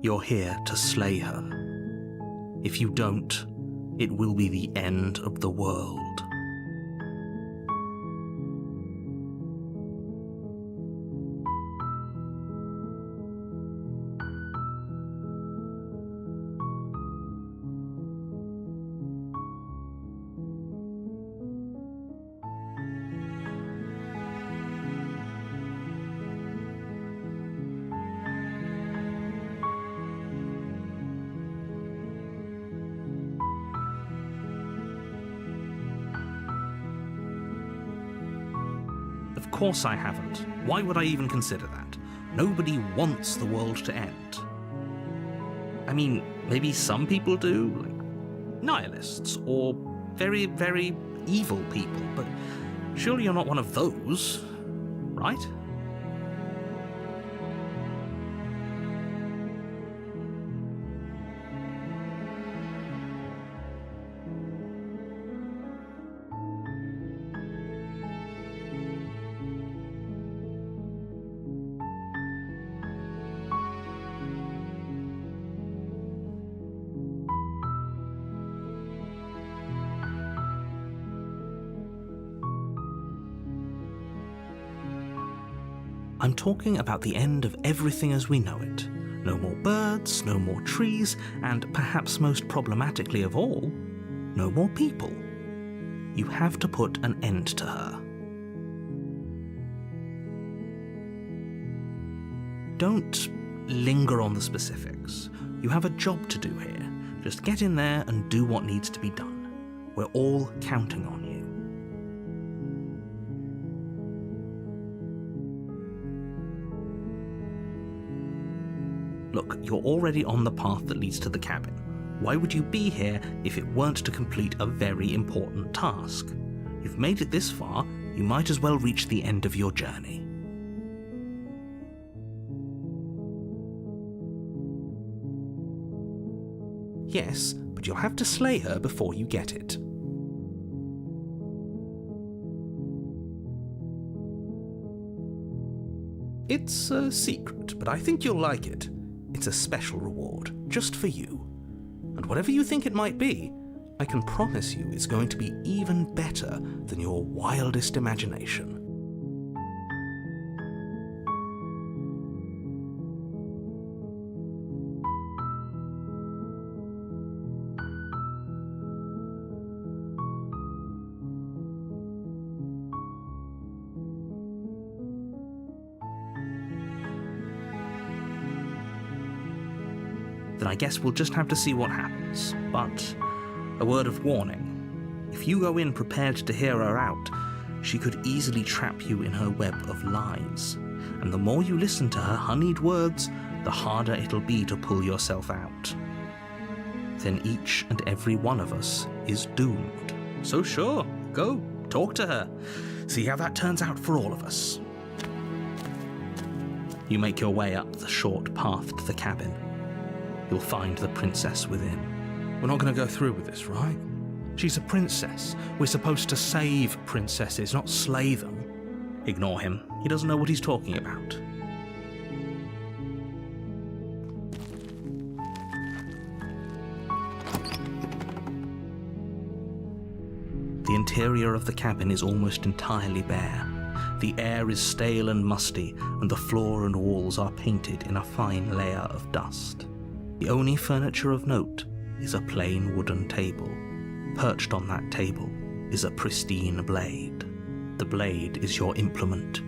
You're here to slay her. If you don't, it will be the end of the world. Of course I haven't. Why would I even consider that? Nobody wants the world to end. I mean, maybe some people do, like nihilists, or very, very evil people, but surely you're not one of those, right? I'm talking about the end of everything as we know it. No more birds, no more trees, and perhaps most problematically of all, no more people. You have to put an end to her. Don't linger on the specifics. You have a job to do here. Just get in there and do what needs to be done. We're all counting on you. Look, you're already on the path that leads to the cabin. Why would you be here if it weren't to complete a very important task? You've made it this far, you might as well reach the end of your journey. Yes, but you'll have to slay her before you get it. It's a secret, but I think you'll like it. It's a special reward, just for you. And whatever you think it might be, I can promise you it's going to be even better than your wildest imagination. Then I guess we'll just have to see what happens. But a word of warning. If you go in prepared to hear her out, she could easily trap you in her web of lies. And the more you listen to her honeyed words, the harder it'll be to pull yourself out. Then each and every one of us is doomed. So sure, go, talk to her. See how that turns out for all of us. You make your way up the short path to the cabin. You'll find the princess within. We're not going to go through with this, right? She's a princess. We're supposed to save princesses, not slay them. Ignore him. He doesn't know what he's talking about. The interior of the cabin is almost entirely bare. The air is stale and musty, and the floor and walls are painted in a fine layer of dust. The only furniture of note is a plain wooden table. Perched on that table is a pristine blade. The blade is your implement.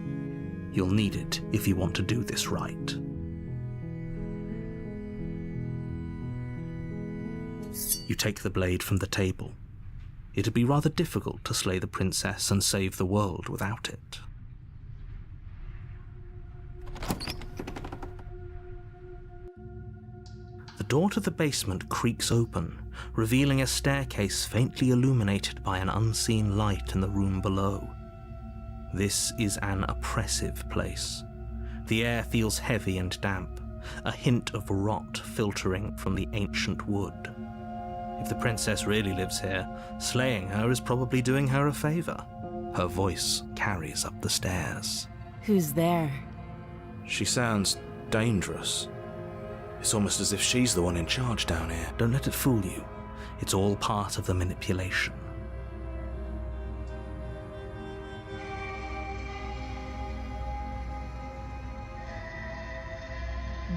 You'll need it if you want to do this right. You take the blade from the table. It'd be rather difficult to slay the princess and save the world without it. The door to the basement creaks open, revealing a staircase faintly illuminated by an unseen light in the room below. This is an oppressive place. The air feels heavy and damp, a hint of rot filtering from the ancient wood. If the princess really lives here, slaying her is probably doing her a favor. Her voice carries up the stairs. Who's there? She sounds dangerous. It's almost as if she's the one in charge down here. Don't let it fool you. It's all part of the manipulation.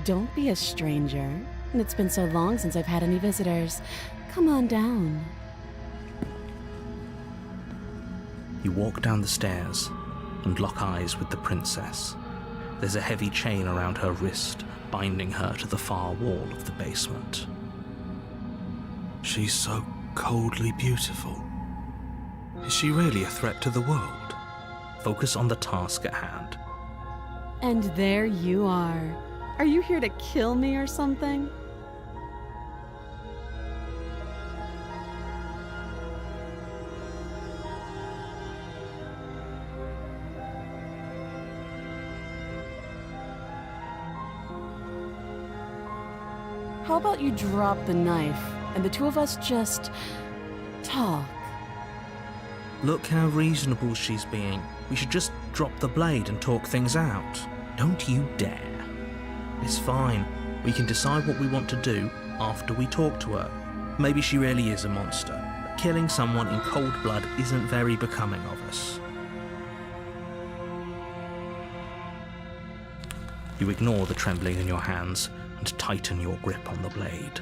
Don't be a stranger. It's been so long since I've had any visitors. Come on down. You walk down the stairs and lock eyes with the princess. There's a heavy chain around her wrist, binding her to the far wall of the basement. She's so coldly beautiful. Is she really a threat to the world? Focus on the task at hand. And there you are. Are you here to kill me or something? How about you drop the knife and the two of us just talk? Look how reasonable she's being. We should just drop the blade and talk things out. Don't you dare. It's fine. We can decide what we want to do after we talk to her. Maybe she really is a monster, but killing someone in cold blood isn't very becoming of us. You ignore the trembling in your hands and tighten your grip on the blade.